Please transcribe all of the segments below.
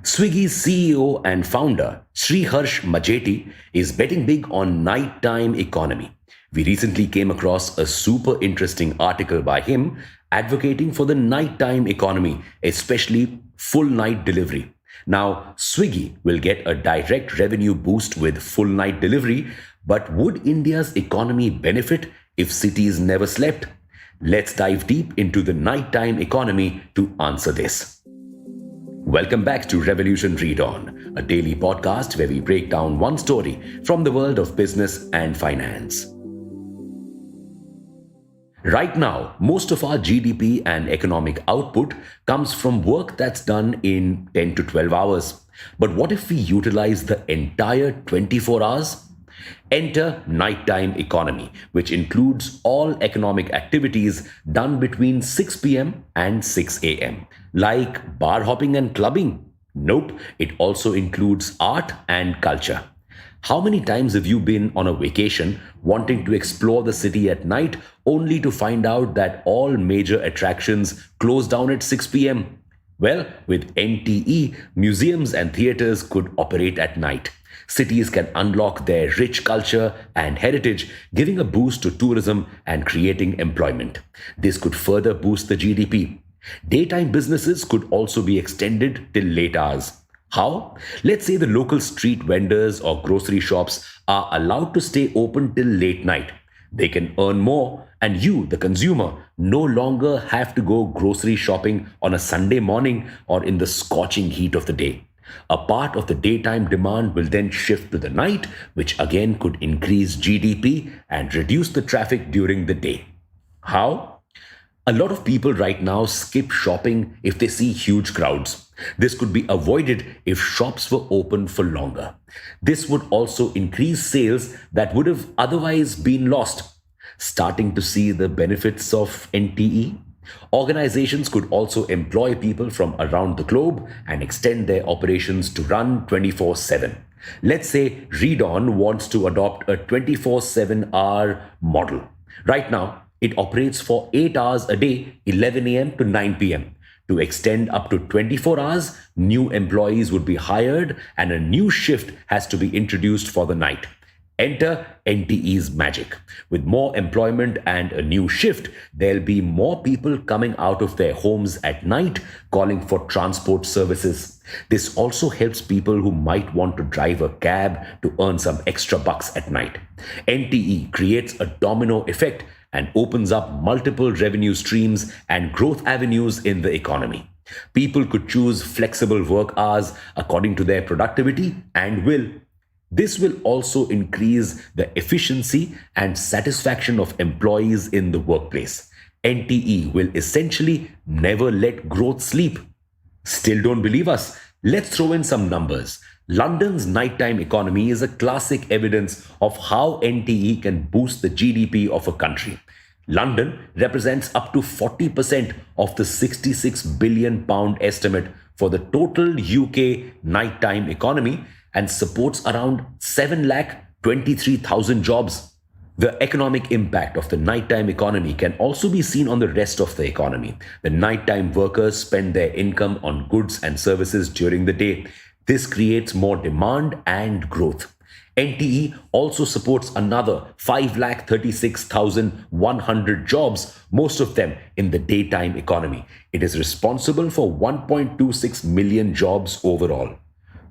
Swiggy's CEO and founder, Sriharsh Majeti, is betting big on nighttime economy. We recently came across a super interesting article by him advocating for the nighttime economy, especially full night delivery. Now, Swiggy will get a direct revenue boost with full night delivery, but would India's economy benefit if cities never slept? Let's dive deep into the nighttime economy to answer this. Welcome back to Revolution Read On, a daily podcast where we break down one story from the world of business and finance. Right now, most of our GDP and economic output comes from work that's done in 10 to 12 hours. But what if we utilize the entire 24 hours? Enter nighttime economy, which includes all economic activities done between 6 p.m. and 6 a.m., like bar hopping and clubbing. Nope, it also includes art and culture. How many times have you been on a vacation wanting to explore the city at night only to find out that all major attractions close down at 6 p.m.? Well, with NTE, museums and theaters could operate at night. Cities can unlock their rich culture and heritage, giving a boost to tourism and creating employment. This could further boost the GDP. Daytime businesses could also be extended till late hours. How? Let's say the local street vendors or grocery shops are allowed to stay open till late night. They can earn more, and you, the consumer, no longer have to go grocery shopping on a Sunday morning or in the scorching heat of the day. A part of the daytime demand will then shift to the night, which again could increase GDP and reduce the traffic during the day. How? A lot of people right now skip shopping if they see huge crowds. This could be avoided if shops were open for longer. This would also increase sales that would have otherwise been lost. Starting to see the benefits of NTE? Organizations could also employ people from around the globe and extend their operations to run 24/7. Let's say Read On wants to adopt a 24/7 hour model. Right now, it operates for 8 hours a day, 11 a.m. to 9 p.m. To extend up to 24 hours, new employees would be hired and a new shift has to be introduced for the night. Enter NTE's magic. With more employment and a new shift, there'll be more people coming out of their homes at night calling for transport services. This also helps people who might want to drive a cab to earn some extra bucks at night. NTE creates a domino effect and opens up multiple revenue streams and growth avenues in the economy. People could choose flexible work hours according to their productivity and will. This will also increase the efficiency and satisfaction of employees in the workplace. NTE will essentially never let growth sleep. Still don't believe us? Let's throw in some numbers. London's nighttime economy is a classic evidence of how NTE can boost the GDP of a country. London represents up to 40% of the £66 billion estimate for the total UK nighttime economy and supports around 7,23,000 jobs. The economic impact of the nighttime economy can also be seen on the rest of the economy. The nighttime workers spend their income on goods and services during the day. This creates more demand and growth. NTE also supports another 5,36,100 jobs, most of them in the daytime economy. It is responsible for 1.26 million jobs overall.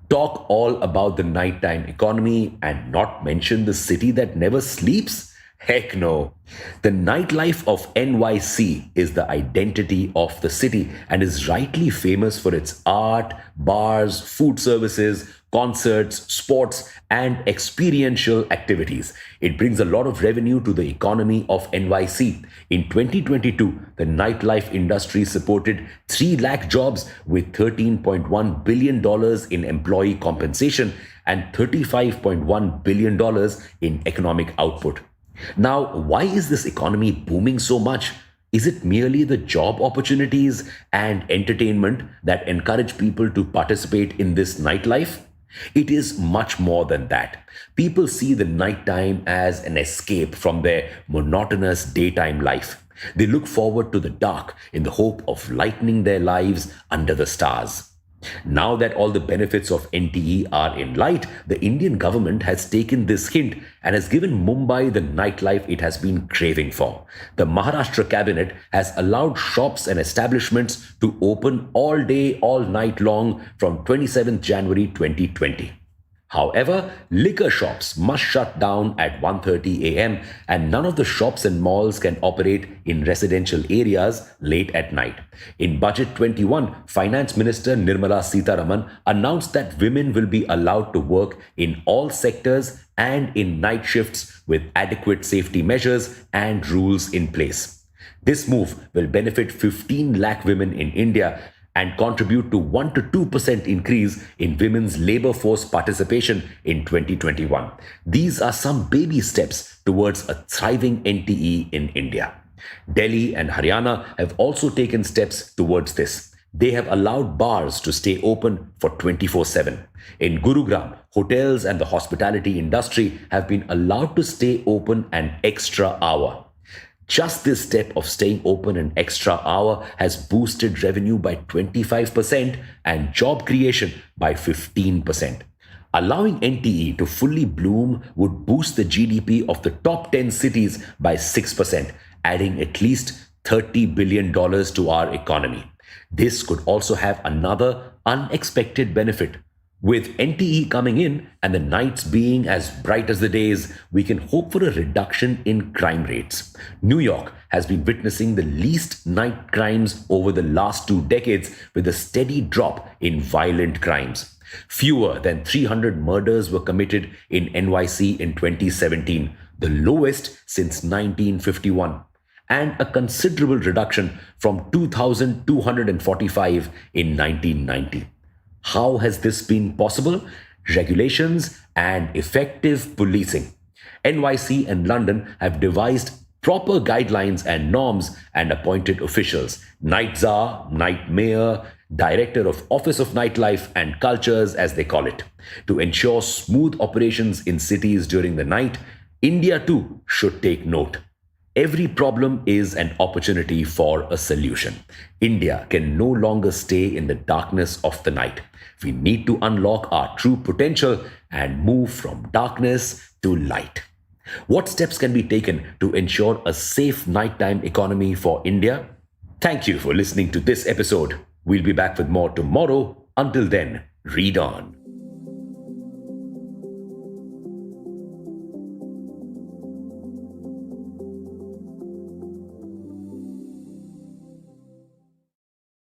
Talk all about the nighttime economy and not mention the city that never sleeps? Heck no. The nightlife of NYC is the identity of the city and is rightly famous for its art, bars, food services, concerts, sports, and experiential activities. It brings a lot of revenue to the economy of NYC. In 2022, the nightlife industry supported 3 lakh jobs with $13.1 billion in employee compensation and $35.1 billion in economic output. Now, why is this economy booming so much? Is it merely the job opportunities and entertainment that encourage people to participate in this nightlife? It is much more than that. People see the nighttime as an escape from their monotonous daytime life. They look forward to the dark in the hope of lightening their lives under the stars. Now that all the benefits of NTE are in light, the Indian government has taken this hint and has given Mumbai the nightlife it has been craving for. The Maharashtra cabinet has allowed shops and establishments to open all day, all night long from 27th January 2020. However, liquor shops must shut down at 1:30 a.m. and none of the shops and malls can operate in residential areas late at night. In Budget 21, Finance Minister Nirmala Sitharaman announced that women will be allowed to work in all sectors and in night shifts with adequate safety measures and rules in place. This move will benefit 15 lakh women in India and contribute to 1 to 2% increase in women's labor force participation in 2021. These are some baby steps towards a thriving NTE in India. Delhi and Haryana have also taken steps towards this. They have allowed bars to stay open for 24/7. In Gurugram, hotels and the hospitality industry have been allowed to stay open an extra hour. Just this step of staying open an extra hour has boosted revenue by 25% and job creation by 15%. Allowing NTE to fully bloom would boost the GDP of the top 10 cities by 6%, adding at least $30 billion to our economy. This could also have another unexpected benefit. With NTE coming in and the nights being as bright as the days, we can hope for a reduction in crime rates. New York has been witnessing the least night crimes over the last 2 decades with a steady drop in violent crimes. Fewer than 300 murders were committed in NYC in 2017, the lowest since 1951, and a considerable reduction from 2,245 in 1990. How has this been possible? Regulations and effective policing. NYC and London have devised proper guidelines and norms and appointed officials, night czar, night mayor, director of Office of Nightlife and Cultures, as they call it. To ensure smooth operations in cities during the night, India too should take note. Every problem is an opportunity for a solution. India can no longer stay in the darkness of the night. We need to unlock our true potential and move from darkness to light. What steps can be taken to ensure a safe nighttime economy for India? Thank you for listening to this episode. We'll be back with more tomorrow. Until then, read on.